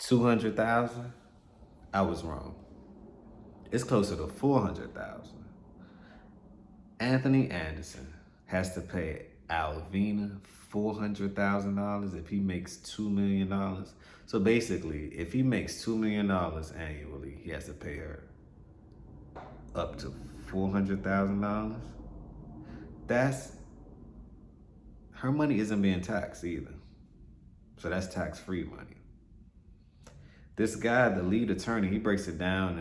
200,000. I was wrong. It's closer to 400,000. Anthony Anderson has to pay Alvina $400,000 if he makes $2 million. So basically, if he makes $2 million annually, he has to pay her up to $400,000. That's her money isn't being taxed either. So that's tax-free money. This guy, the lead attorney, he breaks it down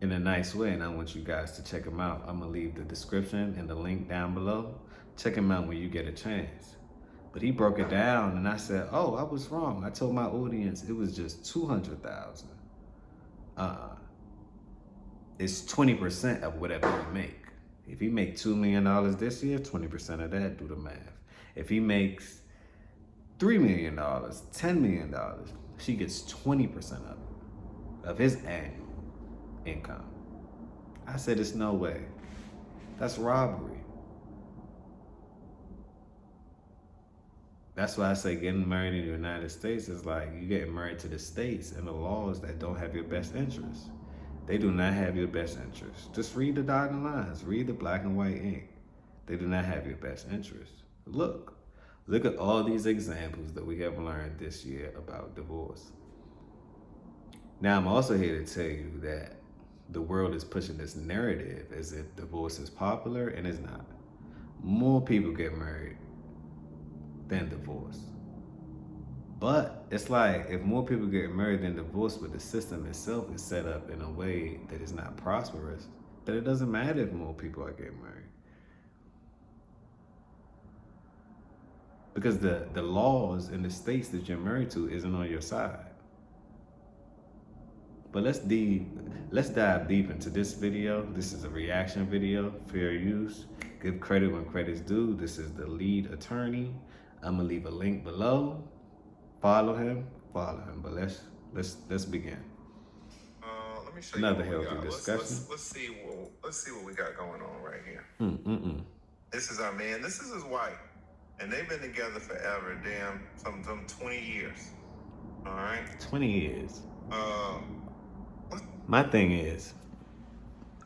in a nice way, and I want you guys to check him out. I'm gonna leave the description and the link down below. Check him out when you get a chance. But he broke it down, and I said, oh, I was wrong. I told my audience it was just 200,000. It's 20% of whatever he make. If he make $2 million this year, 20% of that, do the math. If he makes $3 million, $10 million, she gets 20% of his annual income. I said, it's no way. That's robbery. That's why I say getting married in the United States is like you getting married to the states and the laws that don't have your best interests. They do not have your best interests. Just read the dotted lines. Read the black and white ink. They do not have your best interests. Look at all these examples that we have learned this year about divorce. Now, I'm also here to tell you that the world is pushing this narrative as if divorce is popular, and it's not. More people get married than divorce. But it's like if more people get married than divorced, but the system itself is set up in a way that is not prosperous, then it doesn't matter if more people are getting married. Because the laws in the states that you're married to isn't on your side. But let's dive deep into this video. This is a reaction video, fair use. Give credit when credit's due. This is the lead attorney. I'm gonna leave a link below. Follow him. But let's begin. Let me show Another you healthy discussion. Let's see what we got going on right here. This is our man. This is his wife, and they've been together forever. Damn, some 20 years. All right. 20 years. My thing is,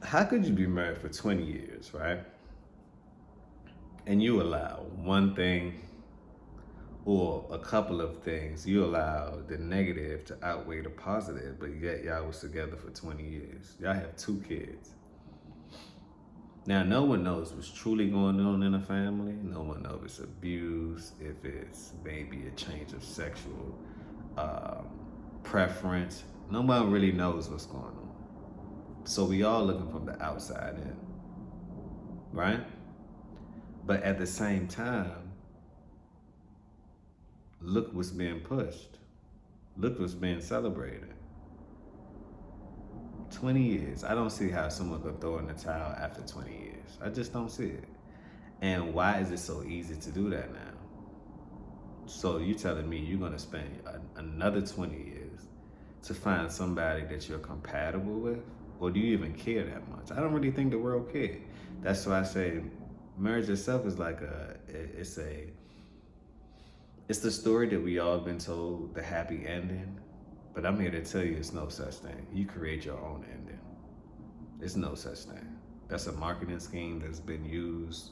how could you be married for 20 years, right? And you allow one thing or a couple of things, you allow the negative to outweigh the positive, but yet y'all was together for 20 years. Y'all have 2 kids. Now, no one knows what's truly going on in a family. No one knows if it's abuse, if it's maybe a change of sexual preference. No one really knows what's going on. So we all looking from the outside in, right? But at the same time, look what's being pushed. Look what's being celebrated. 20 years. I don't see how someone could throw in the towel after 20 years. I just don't see it. And why is it so easy to do that now? So you telling me you're gonna spend another 20 years to find somebody that you're compatible with? Or do you even care that much? I don't really think the world cares. That's why I say marriage itself is like it's the story that we all been told, the happy ending. But I'm here to tell you it's no such thing. You create your own ending. It's no such thing. That's a marketing scheme that's been used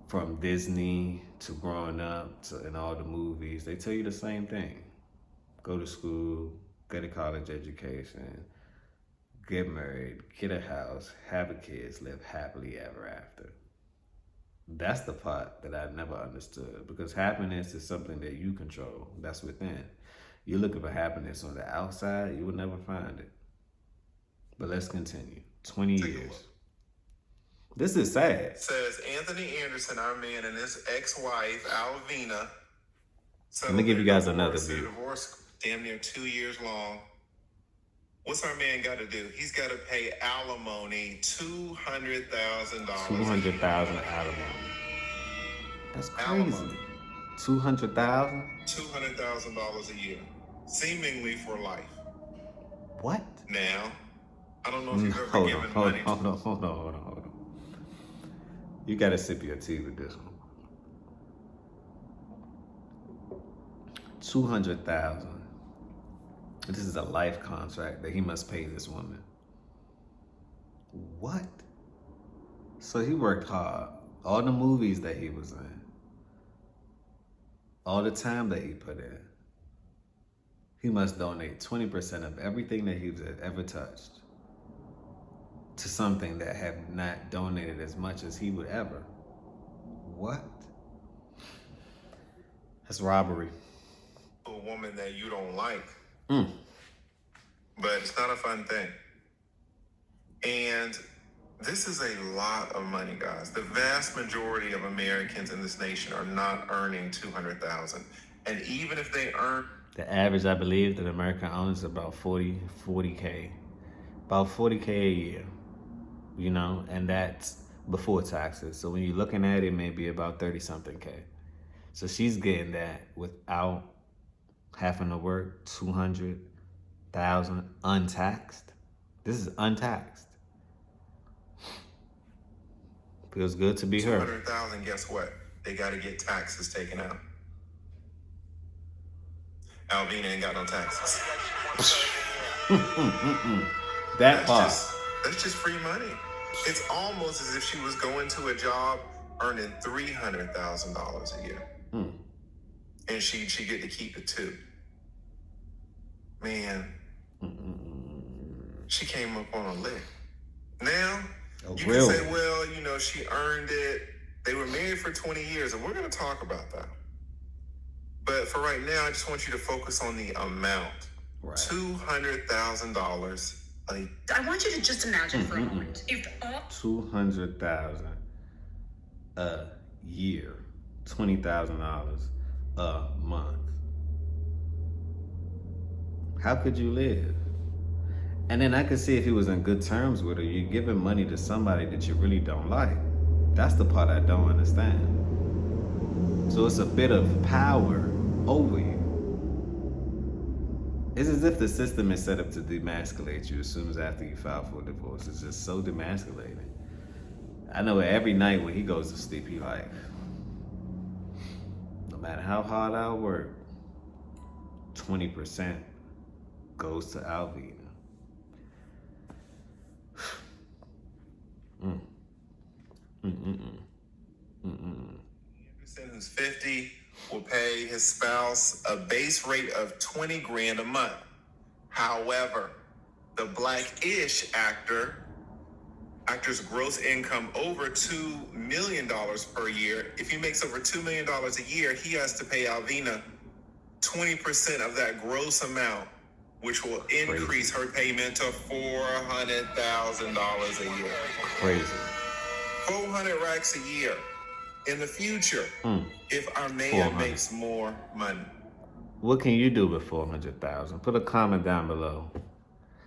from Disney to growing up to in all the movies. They tell you the same thing. Go to school, get a college education, get married, get a house, have kids, live happily ever after. That's the part that I never understood, because happiness is something that you control. That's within. You're looking for happiness on the outside, you will never find it. But let's continue. 20 years. This is sad. It says Anthony Anderson, our man, and his ex-wife, Alvina. Let me give you guys another view. Divorce damn near 2 years long. What's our man got to do? He's got to pay alimony, $200,000. $200,000 alimony. That's crazy. Alimony. $200,000? $200,000 a year, seemingly for life. What? Now, I don't know if you've ever given money. Hold on. You gotta sip your tea with this one. $200,000. This is a life contract that he must pay this woman. What? So he worked hard. All the movies that he was in. All the time that he put in. He must donate 20% of everything that he's ever touched to something that have not donated as much as he would ever. What? That's robbery. A woman that you don't like. But it's not a fun thing. And this is a lot of money, guys. The vast majority of Americans in this nation are not earning $200,000. And even if they earn... The average, I believe, that American owns is about 40K. About 40K a year. You know, and that's before taxes. So when you're looking at it, maybe about 30-something K. So she's getting that without having to work, 200,000 untaxed. This is untaxed. Feels good to be her. 200,000, guess what? They got to get taxes taken out. Elvina ain't got no taxes. That part. That's just free money. It's almost as if she was going to a job earning $300,000 a year. And she get to keep it too. Man, she came up on a lick. Now, you can say, well, you know, she earned it. They were married for 20 years, and we're going to talk about that. But for right now, I just want you to focus on the amount. Right. $200,000 a year. I want you to just imagine for a moment. If $200,000 a year, $20,000 a month. How could you live? And then I could see if he was in good terms with her, you're giving money to somebody that you really don't like. That's the part I don't understand. So it's a bit of power over you. It's as if the system is set up to demasculate you as soon as after you file for a divorce. It's just so demasculating. I know every night when he goes to sleep, he like, no matter how hard I work, 20% goes to Elvina. Anderson, who's 50, will pay his spouse a base rate of $20,000 a month. However, the black-ish actor's gross income over $2 million per year. If he makes over $2 million a year, he has to pay Elvina 20% of that gross amount, which will increase her payment to $400,000 a year. Crazy. 400 racks a year in the future if our man makes more money. What can you do with $400,000? Put a comment down below.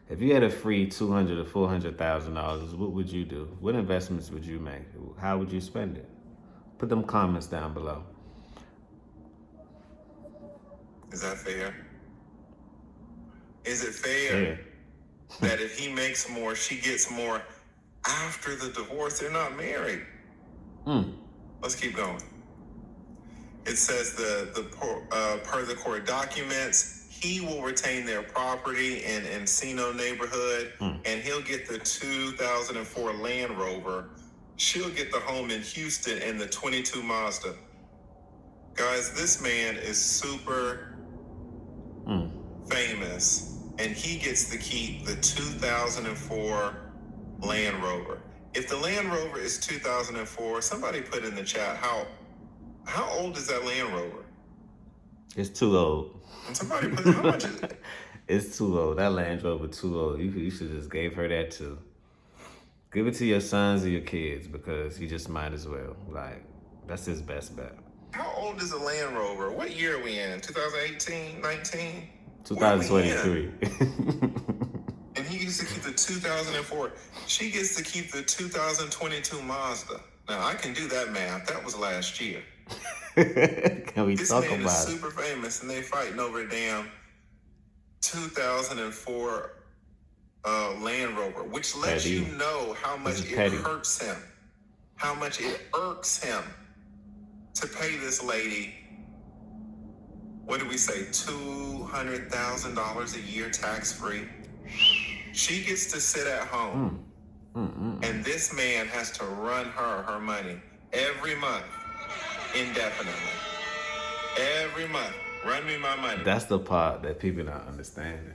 If you had a free $200,000 or $400,000, what would you do? What investments would you make? How would you spend it? Put them comments down below. Is that fair? Is it fair that if he makes more, she gets more after the divorce? They're not married. Let's keep going. It says per the court documents, he will retain their property in Encino neighborhood, and he'll get the 2004 Land Rover. She'll get the home in Houston and the 22 Mazda. Guys, this man is super famous, and he gets to keep the 2004 Land Rover. If the Land Rover is 2004, somebody put in the chat, how old is that Land Rover? It's too old. And somebody put, how much is it? It's too old. That Land Rover too old. You should just gave her that too. Give it to your sons or your kids, because he just might as well. Like, that's his best bet. How old is a Land Rover? What year are we in? 2018, 19? 2023. And he gets to keep the 2004. She gets to keep the 2022 Mazda. Now, I can do that math. That was last year. Can we this talk man about is it? super famous, and they fighting over a damn 2004 Land Rover, which lets you know how much it hurts him, how much it irks him to pay this lady what did we say, $200,000 a year tax-free. She gets to sit at home, and this man has to run her money every month, indefinitely. Every month, run me my money. That's the part that people not understanding.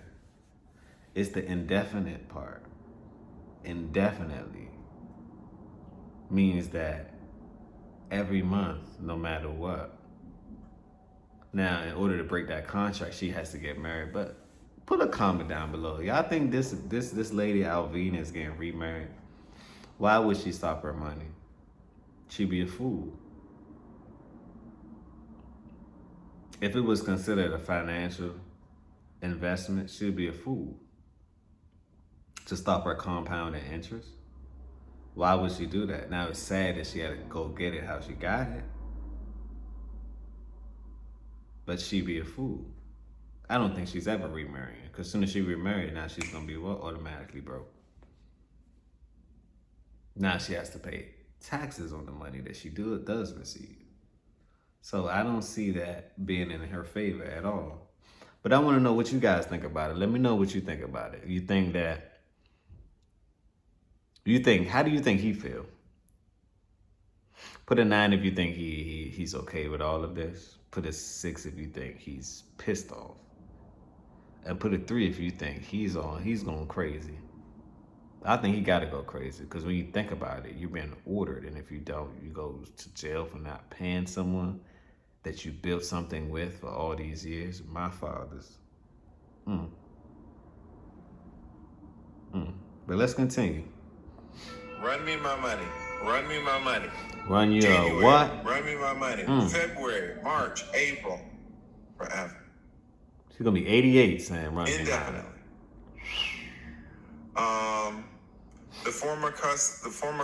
It's the indefinite part. Indefinitely means that every month, no matter what. Now, in order to break that contract, she has to get married. But put a comment down below. Y'all think this lady Elvina is getting remarried? Why would she stop her money? She'd be a fool. If it was considered a financial investment, she'd be a fool to stop her compounding interest. Why would she do that? Now, it's sad that she had to go get it how she got it. But she'd be a fool. I don't think she's ever remarrying. Because as soon as she remarried, now she's going to be what? Automatically broke. Now she has to pay taxes on the money that she does receive. So I don't see that being in her favor at all. But I want to know what you guys think about it. Let me know what you think about it. How do you think he feel? Put a 9 if you think he's okay with all of this. Put a 6 if you think he's pissed off. And put a 3 if you think he's going crazy. I think he gotta go crazy, because when you think about it, you're being ordered, and if you don't, you go to jail for not paying someone that you built something with for all these years. My fathers. But let's continue. Run me my money. Run me my money. Run your January, what? Run me my money. February, March, April, forever. She's gonna be 88 saying run me my money. Indefinitely. The former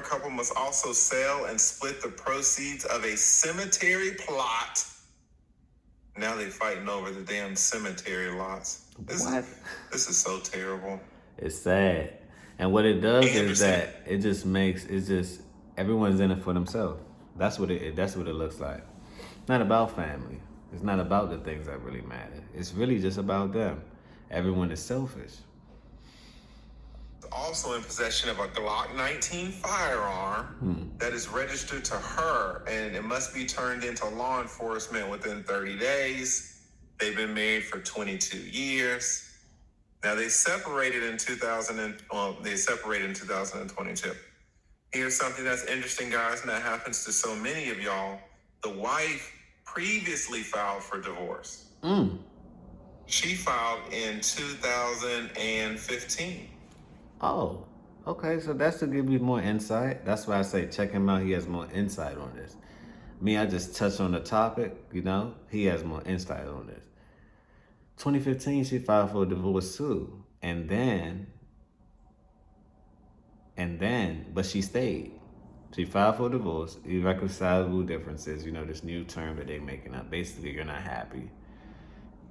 couple must also sell and split the proceeds of a cemetery plot. Now they fighting over the damn cemetery lots. This is so terrible. It's sad. And what it does is that it just everyone's in it for themselves. That's what it looks like. It's not about family. It's not about the things that really matter. It's really just about them. Everyone is selfish. Also in possession of a Glock 19 firearm that is registered to her, and it must be turned into law enforcement within 30 days. They've been married for 22 years. Now they separated in 2022. Here's something that's interesting, guys, and that happens to so many of y'all. The wife previously filed for divorce. She filed in 2015. Oh, okay. So that's to give you more insight. That's why I say check him out. He has more insight on this. Me, I just touched on the topic, He has more insight on this. 2015, she filed for a divorce too. And then, but she stayed. She filed for a divorce, irreconcilable differences, this new term that they're making up. Basically, you're not happy.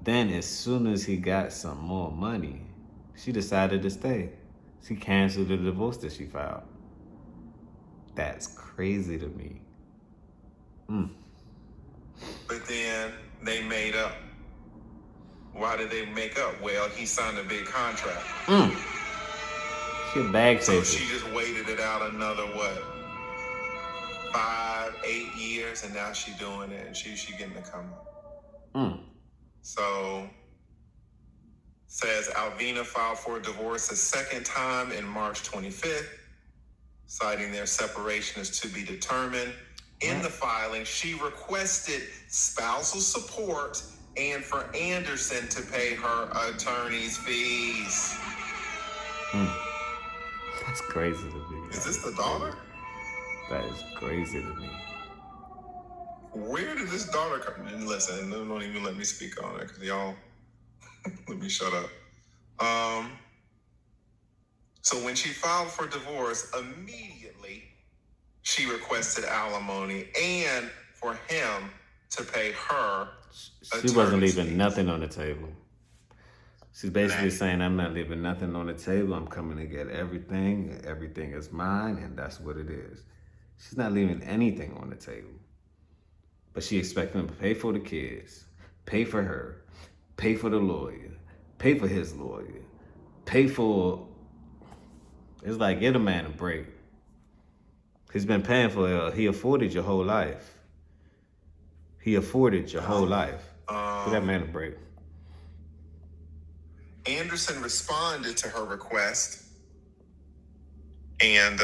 Then as soon as he got some more money, she decided to stay. She canceled the divorce that she filed. That's crazy to me. But then they made up. Why did they make up? Well, he signed a big contract. She a bag chaser. So she just waited it out another, 5-8 years, and now she doing it, and she getting to come up. So, says Elvina filed for divorce a second time in March 25th, citing their separation is to be determined. In the filing, she requested spousal support and for Anderson to pay her attorney's fees. That's crazy to me. Is this the daughter? That is crazy to me. Where did this daughter come in? Listen, don't even let me speak on it, because y'all, let me shut up. So when she filed for divorce, immediately she requested alimony and for him to pay her. She wasn't leaving nothing on the table. She's basically saying, I'm not leaving nothing on the table. I'm coming to get everything. Everything is mine, and that's what it is. She's not leaving anything on the table. But she expects him to pay for the kids, pay for her, pay for the lawyer, pay for his lawyer, pay for... It's like, get a man a break. He's been paying for it. He afforded your whole life. He afforded your whole life. Give that man a break. Anderson responded to her request, and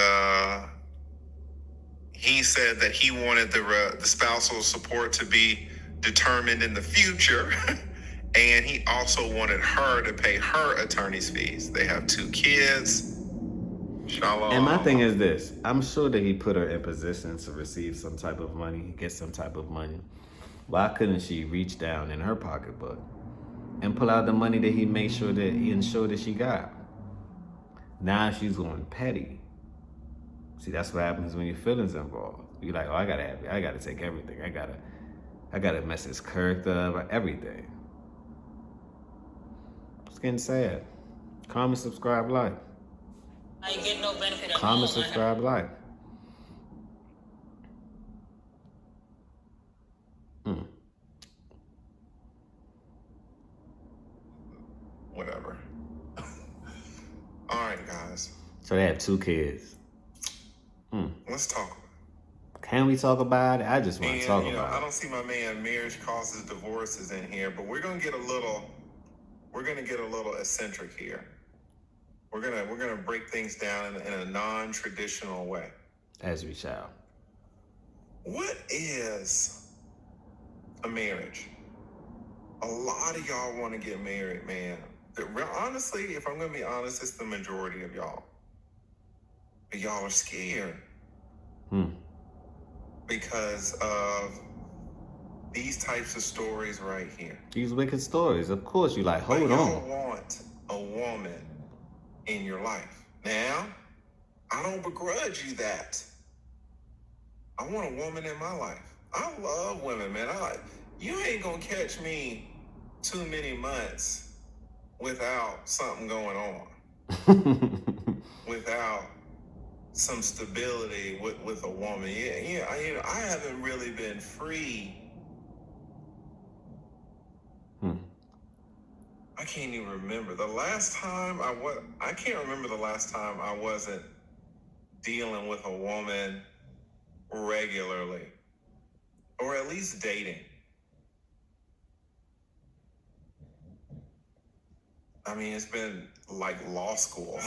he said that he wanted the spousal support to be determined in the future, and he also wanted her to pay her attorney's fees. They have 2 kids. Shalom. And my thing is this. I'm sure that he put her in position to receive some type of money, get some type of money. Why couldn't she reach down in her pocketbook and pull out the money that he made sure that he ensured that she got? Now she's going petty. See, that's what happens when your feelings involved. You're like, oh, I gotta take everything. I gotta mess his character up, everything. It's getting sad. Comment, subscribe, like. I get no benefit at all. Comment, subscribe, like. Whatever. All right, guys. So they have 2 kids. Let's talk about it. Can we talk about it? I just want to talk about I it. don't see my man marriage causes divorces in here, but we're gonna get a little eccentric here. We're gonna break things down in a non-traditional way. As we shall. What is a marriage? A lot of y'all want to get married, man. Honestly, if I'm gonna be honest, it's the majority of y'all. But y'all are scared. Because of these types of stories right here. These wicked stories. Of course, you like, hold Y'all on. want a woman in your life. Now, I don't begrudge you that. I want a woman in my life. I love women, man. You ain't gonna catch me too many months without something going on. Without some stability with a woman. I haven't really been free. I can't even remember the last time I can't remember the last time I wasn't dealing with a woman regularly, or at least dating. I mean, it's been like law school.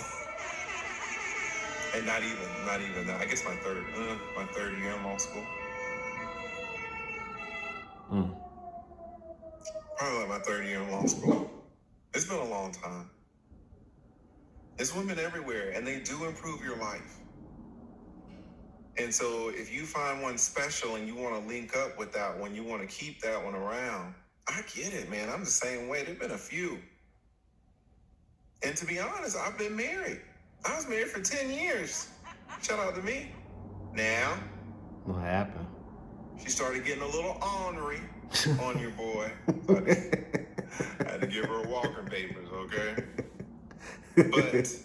And not even that. I guess my third year in law school. Probably like my third year in law school. It's been a long time. There's women everywhere, and they do improve your life. And so if you find one special and you want to link up with that one, you want to keep that one around, I get it, man. I'm the same way. There've been a few. And to be honest, I've been married. I was married for 10 years. Shout out to me. Now, What happened? she started getting a little ornery on your boy. So I had to give her walking papers, okay? But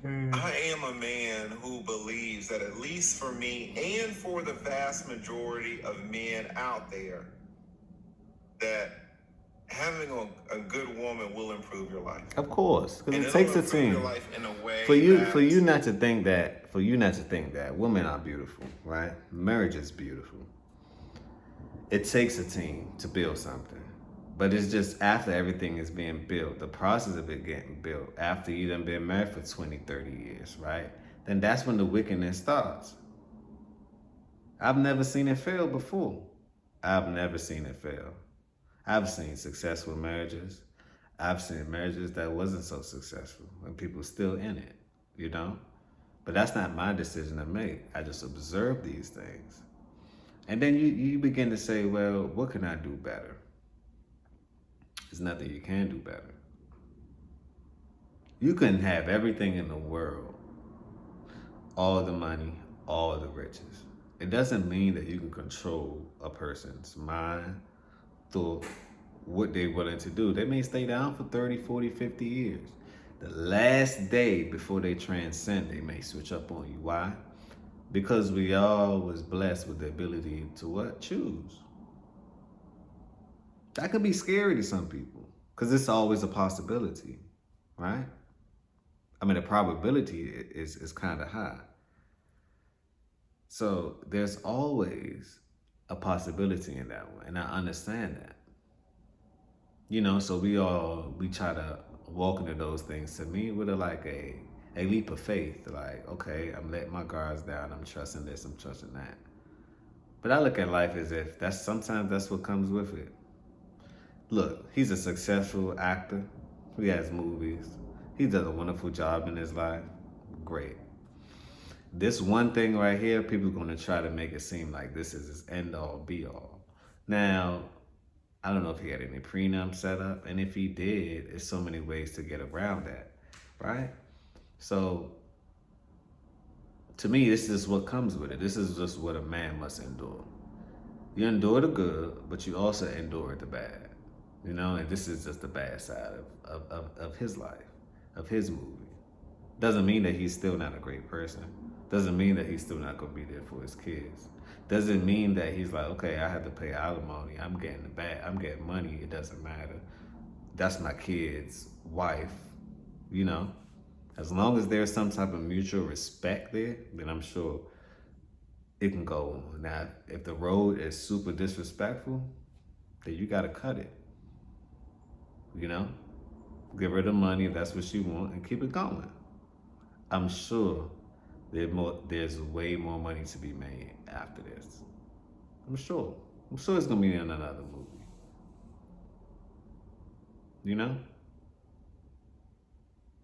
I am a man who believes that, at least for me and for the vast majority of men out there, that having a good woman will improve your life. Of course, because And it it'll takes a improve team. your life in a way For you that- not to think that women are beautiful, right? Marriage is beautiful. It takes a team to build something. But it's just after everything is being built, the process of it getting built, after you done been married for 20, 30 years, right? Then that's when the wickedness starts. I've never seen it fail before. I've never seen it fail. I've seen successful marriages. I've seen marriages that wasn't so successful and people still in it, you know? But that's not my decision to make. I just observe these things. And then you begin to say, well, what can I do better? There's nothing you can do better. You can have everything in the world, all the money, all the riches. It doesn't mean that you can control a person's mind, thought, what they're willing to do. They may stay down for 30, 40, 50 years. The last day before they transcend, they may switch up on you. Why? Because we all was blessed with the ability to what? Choose. That could be scary to some people because it's always a possibility, right? I mean, the probability is kind of high. So there's always a possibility in that one, and I understand that. So we try to walk into those things to me with a leap of faith. Like, okay, I'm letting my guards down. I'm trusting this. I'm trusting that. But I look at life as if sometimes that's what comes with it. Look, he's a successful actor. He has movies. He does a wonderful job in his life. Great. This one thing right here, people are going to try to make it seem like this is his end all be all. Now, I don't know if he had any prenup set up, and if he did, there's so many ways to get around that, right? So, to me, this is what comes with it. This is just what a man must endure. You endure the good, but you also endure the bad, and this is just the bad side of his life, of his movie. Doesn't mean that he's still not a great person. Doesn't mean that he's still not going to be there for his kids. Doesn't mean that he's like, okay, I have to pay alimony. I'm getting money. It doesn't matter. That's my kid's wife. As long as there's some type of mutual respect there, then I'm sure it can go. Now, if the road is super disrespectful, then you got to cut it. Give her the money if that's what she wants and keep it going. I'm sure there's way more money to be made after this. I'm sure it's gonna be in another movie.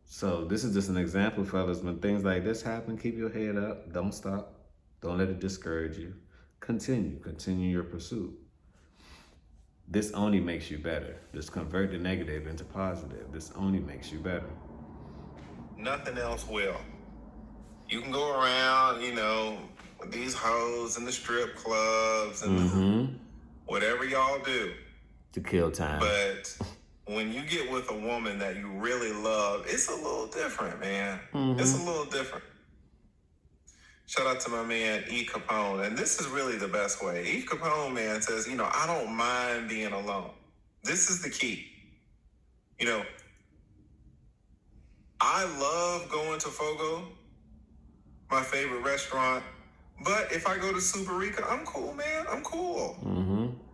So this is just an example, fellas. When things like this happen, keep your head up. Don't stop. Don't let it discourage you. Continue your pursuit. This only makes you better. Just convert the negative into positive. This only makes you better. Nothing else will. You can go around, with these hoes in the strip clubs and whatever y'all do to kill time. But when you get with a woman that you really love, it's a little different, man. It's a little different. Shout out to my man, E. Capone. And this is really the best way. E. Capone, man, says, I don't mind being alone. This is the key. I love going to Fogo, my favorite restaurant. But if I go to Superica, I'm cool, man. I'm cool.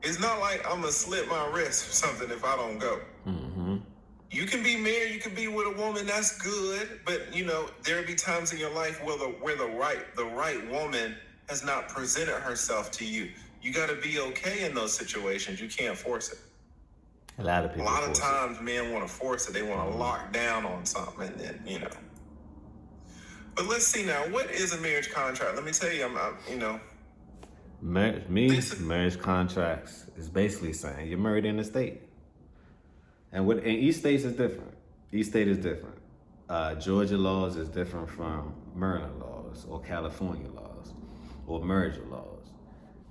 It's not like I'm going to slip my wrist or something if I don't go. You can be married, you can be with a woman, that's good. But, there'll be times in your life where the right woman has not presented herself to you. You got to be okay in those situations. You can't force it. A lot of times men want to force it. They want to lock down on something and then, But let's see now, what is a marriage contract? Let me tell you, marriage contracts is basically saying you're married in a state. And each state is different. Each state is different. Georgia laws is different from Maryland laws or California laws or merger laws.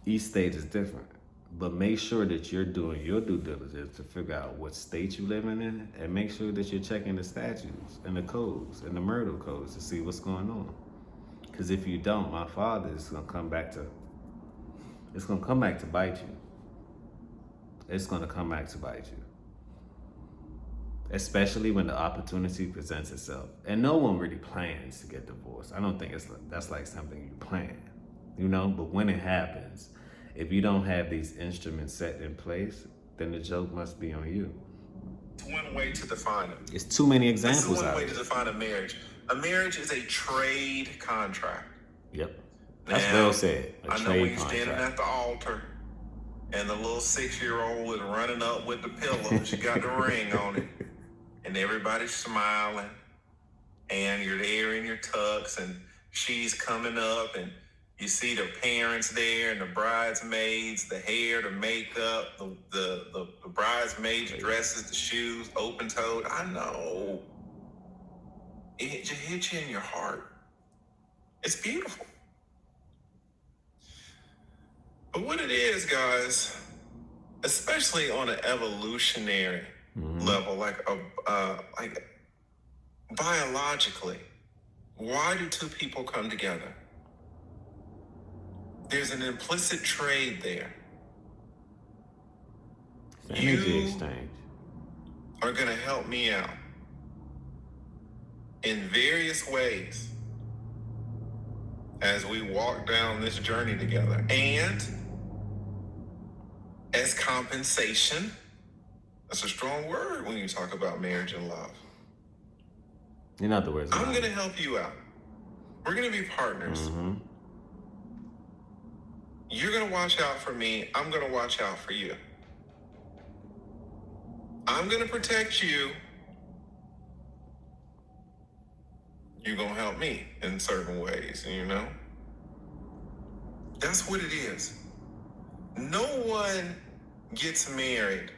Each state is different. But make sure that you're doing your due diligence to figure out what state you're living in, and make sure that you're checking the statutes and the codes and the murder codes to see what's going on. Because if you don't, my father is gonna come back to bite you. It's gonna come back to bite you. Especially when the opportunity presents itself. And no one really plans to get divorced. I don't think that's like something you plan, but when it happens, if you don't have these instruments set in place, then the joke must be on you. It's one way to define it. It's too many examples. This is one way to define a marriage. A marriage is a trade contract. Yep. That's well said. I know when you're standing at the altar and the little 6-year-old is running up with the pillow. She got the ring on it. And everybody's smiling. And you're there in your tux and she's coming up and you see the parents there and the bridesmaids, the hair, the makeup, the bridesmaids' dresses, the shoes, open-toed. I know. It just hits you in your heart. It's beautiful. But what it is, guys, especially on an evolutionary level, like biologically, why do two people come together? There's an implicit trade there. It's an energy exchange. Are going to help me out in various ways as we walk down this journey together. And as compensation, that's a strong word when you talk about marriage and love. In other words, I'm going to help you out. We're going to be partners. Mm-hmm. You're going to watch out for me. I'm going to watch out for you. I'm going to protect you. You're going to help me in certain ways, you know? That's what it is. No one gets married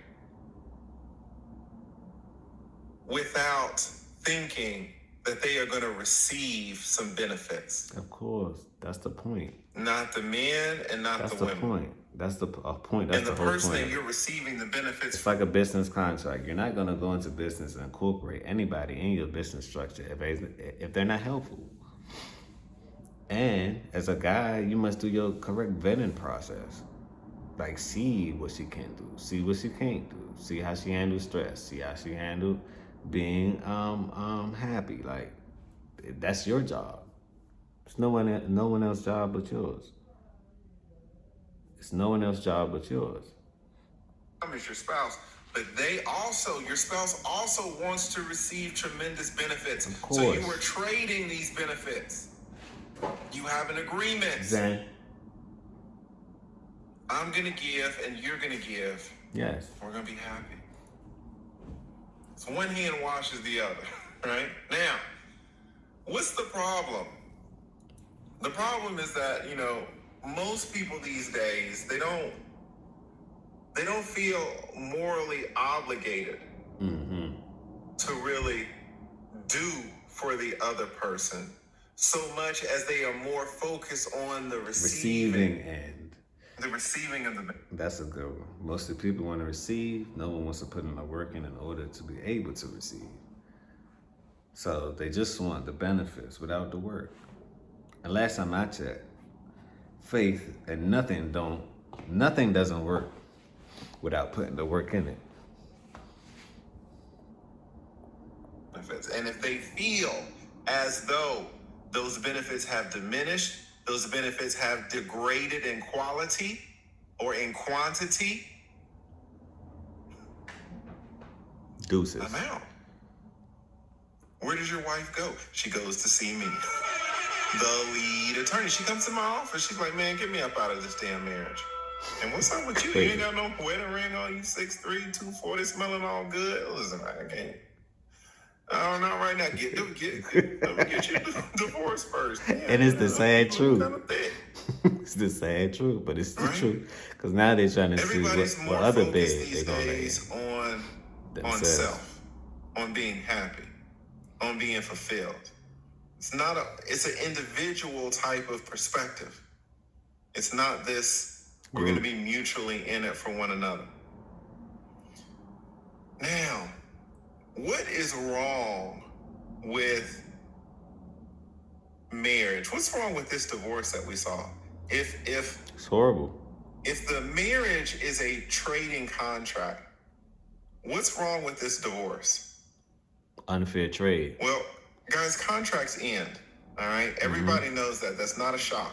without thinking that they are going to receive some benefits. Of course. That's the point. Not the men and not That's the women. Point. That's the point. That's and the whole person point. that you're receiving the benefits It's like a business contract. You're not going to go into business and incorporate anybody in your business structure if they're not helpful. And as a guy, you must do your correct vetting process. Like, see what she can do, see what she can't do, see how she handles stress, see how she handles being happy. Like, that's your job. It's no one else's job but yours. It's no one else's job but yours. Is your spouse, but your spouse also wants to receive tremendous benefits. Of course. So you are trading these benefits. You have an agreement. Zen. I'm gonna give and you're gonna give. Yes. We're gonna be happy. So one hand washes the other, right? Now, what's the problem? The problem is that, most people these days, they don't feel morally obligated to really do for the other person so much as they are more focused on the receiving end. The receiving of the... That's a good one. Most of the people want to receive. No one wants to put in the work in order to be able to receive. So they just want the benefits without the work. And last time I checked, faith and nothing doesn't work without putting the work in it. And if they feel as though those benefits have diminished, those benefits have degraded in quality or in quantity, deuces. I'm out. Where does your wife go? She goes to see me, the lead attorney. She comes to my office. She's like, man, get me up out of this damn marriage. And what's up with you? You ain't got no wedding ring on. You 6'3", 240, smelling all good. Listen, I can't. I don't know right now. Let me get you divorced first. Yeah, and it's the sad truth. Kind of It's the sad truth, but it's the truth. Because now they're trying to see what other bed they're going to lay on self, on being happy, on being fulfilled. It's an individual type of perspective. It's not this, we're going to be mutually in it for one another. Now, what is wrong with marriage? What's wrong with this divorce that we saw? If it's horrible. If the marriage is a trading contract, what's wrong with this divorce? Unfair trade. Well, guys, contracts end. All right, everybody knows that. That's not a shock.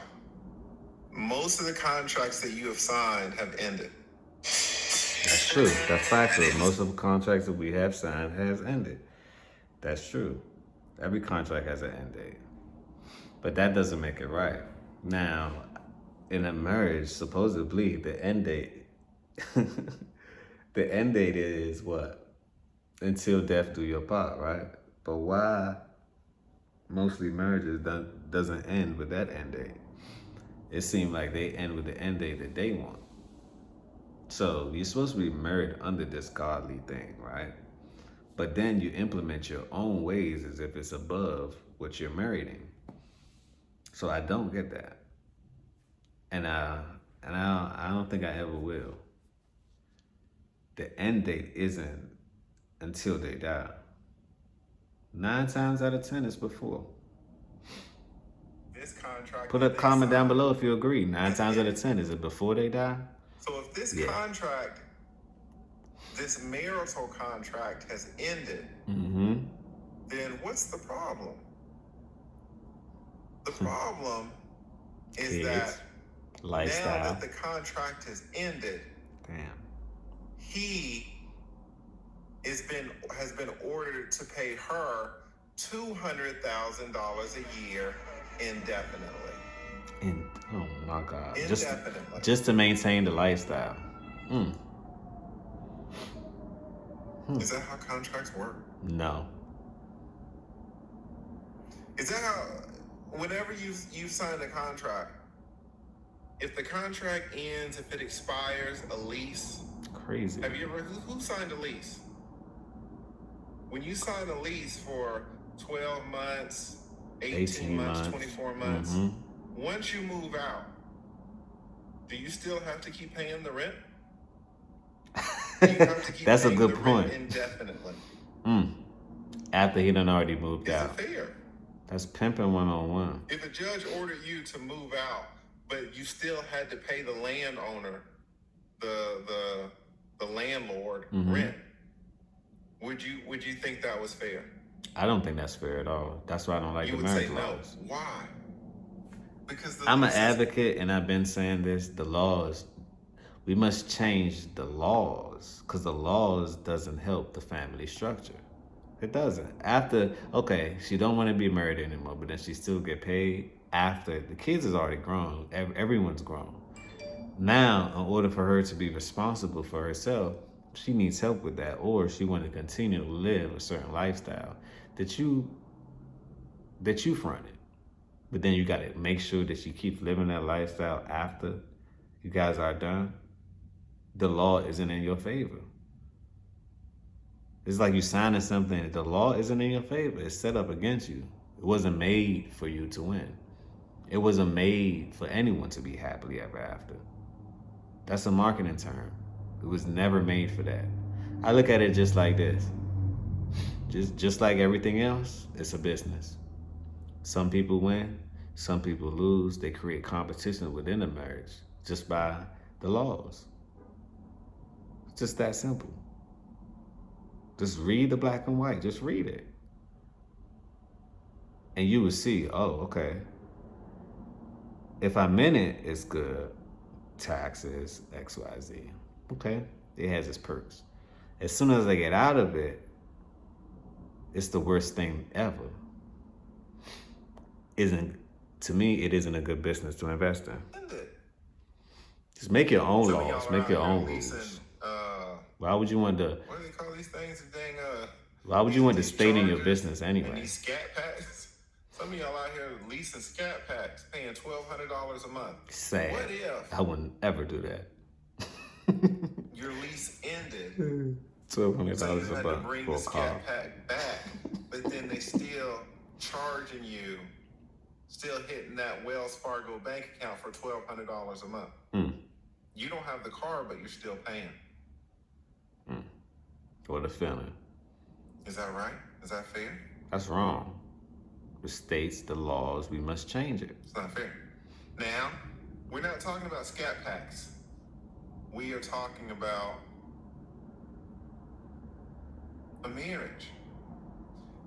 Most of the contracts that you have signed have ended. That's true. That's factual. Most of the contracts that we have signed has ended. That's true. Every contract has an end date. But that doesn't make it right. Now, in a marriage, supposedly the end date, the end date is what? Until death do your part, right? But why mostly marriages doesn't end with that end date? It seems like they end with the end date that they want. So you're supposed to be married under this godly thing, right? But then you implement your own ways as if it's above what you're married in. So I don't get that. And I don't think I ever will. The end date isn't until they die. 9 times out of 10 it's before. This contract. Put a comment down below if you agree. 9 times out of 10, is it before they die? So if this contract this marital contract has ended, then what's the problem? The problem is Kids, that lifestyle. now that the contract has ended, he has been ordered to pay her $200,000 a year indefinitely. Oh my God! Indefinitely. Just to maintain the lifestyle. Is that how contracts work? No. Is that how? Whenever you sign a contract, if the contract ends, if it expires, a lease. Crazy. Have you ever who signed a lease? When you sign a lease for 12 months, 18 months, 24 months, once you move out, do you still have to keep paying the rent? Do you have to keep That's a paying good the point. Rent indefinitely? After he done already moved out. Is it fair? That's pimping 101. If a judge ordered you to move out, but you still had to pay the landowner, the landlord rent, would you think that was fair? I don't think that's fair at all. That's why I don't like the marriage laws. No. Why? Because I'm an advocate, and I've been saying this. The laws, we must change the laws, because the laws doesn't help the family structure. It doesn't. Okay, she don't want to be married anymore, but then she still get paid after the kids is already grown. Everyone's grown. Now, in order for her to be responsible for herself, she needs help with that, or she want to continue to live a certain lifestyle that you fronted. But then you got to make sure that she keeps living that lifestyle after you guys are done. The law isn't in your favor. It's like you signing something, the law isn't in your favor. It's set up against you. It wasn't made for you to win. It wasn't made for anyone to be happily ever after. That's a marketing term. It was never made for that. I look at it just like this. Just like everything else, it's a business. Some people win, some people lose. They create competition within a marriage just by the laws. It's just that simple. Just read the black and white. Just read it. And you will see, oh, okay. If I'm in it, it's good. Taxes, X, Y, Z. Okay, it has its perks. As soon as I get out of it, it's the worst thing ever. To me, it isn't a good business to invest in. Just make your own laws. Make your own rules. Why would you want to? What do they call these things? Why would you want to stay in your business anyway? And these scat packs. Some of y'all out here leasing scat packs, paying $1,200 a month. Sad. What if I wouldn't ever do that. your lease ended? $1,200 so you a had month to bring for the a car. scat pack back, but then they still charging you, still hitting that Wells Fargo bank account for $1,200 a month. You don't have the car, but you're still paying. What a feeling. Is that right? Is that fair? That's wrong. The states, the laws, we must change it. It's not fair. Now, we're not talking about scat packs. We are talking about a marriage.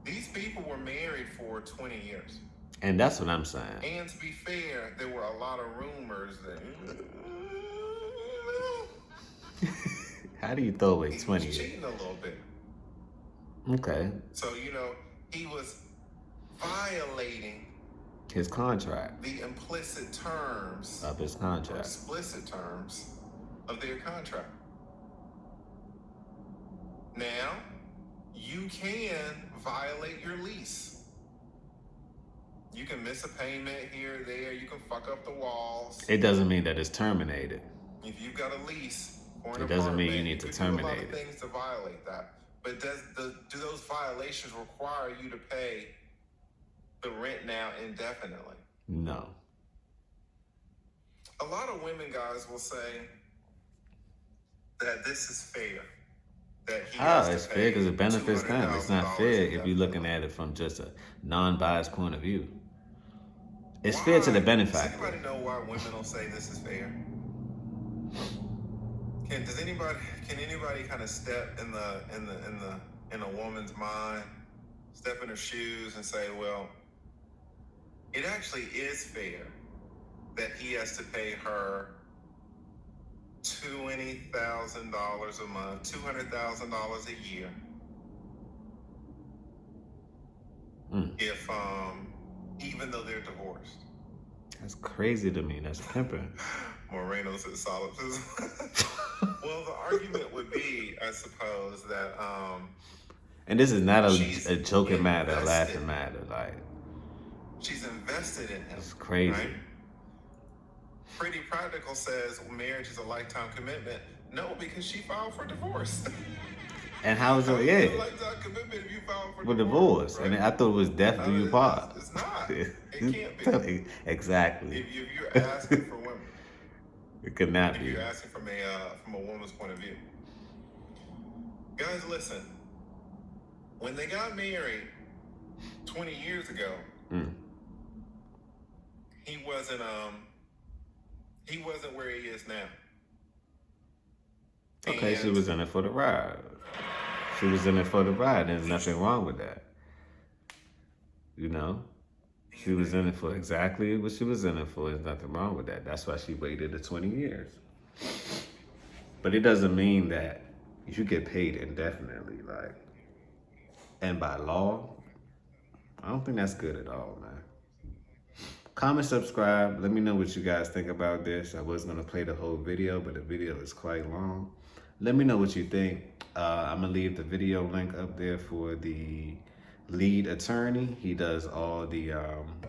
These people were married for 20 years. And that's what I'm saying. And to be fair, there were a lot of rumors that... How do you throw away 20 years? He was cheating a little bit. Okay. So, he was violating his contract. The implicit terms of his contract. Or explicit terms of their contract. Now, you can violate your lease. You can miss a payment here or there. You can fuck up the walls. It doesn't mean that it's terminated. If you've got a lease for an it doesn't mean you need to terminate do a lot of things to violate that. But do those violations require you to pay the rent now indefinitely? No. A lot of women, guys, will say that this is fair. That he has it's to fair because it benefits them. $200,000 It's not fair if you're looking at it from just a non-biased point of view. It's fair to the benefactor. Does anybody know why women don't say this is fair? Can anybody kind of step in a woman's mind, step in her shoes and say, well, it actually is fair that he has to pay her $20,000 a month, $200,000 a year. If even though they're divorced. That's crazy to me. That's pimping. Moreno said solipsism. Well, the argument would be, I suppose, that and this is not a joking matter, a laughing matter. Like, she's invested in him. It's crazy. Right? Pretty Practical says marriage is a lifetime commitment. No, because she filed for divorce. And how's your a lifetime commitment if you file for divorce? Right? And I thought it was death do you part. It's not. It can't be. Exactly. If you're asking for women, it could not be. If you're asking from a woman's point of view, guys, listen. When they got married 20 years ago, he wasn't where he is now. Okay, she was in it for the ride. She was in it for the ride. There's nothing wrong with that. You know? She was in it for exactly what she was in it for. There's nothing wrong with that. That's why she waited the 20 years. But it doesn't mean that you get paid indefinitely, like, and by law. I don't think that's good at all, man. Comment, subscribe. Let me know what you guys think about this. I was going to play the whole video, but the video is quite long. Let me know what you think. I'm going to leave the video link up there for the lead attorney. He does all the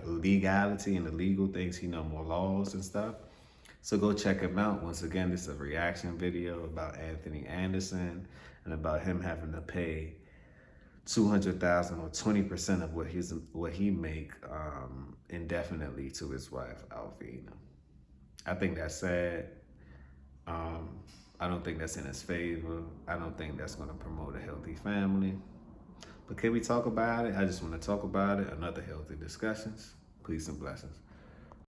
legality and the legal things. He knows more laws and stuff. So go check him out. Once again, this is a reaction video about Anthony Anderson and about him having to pay $200,000 or 20% of what he make indefinitely to his wife, Elvina. I think that's sad. I don't think that's in his favor. I don't think that's going to promote a healthy family. But can we talk about it? I just want to talk about it. Another healthy discussions. Peace and blessings.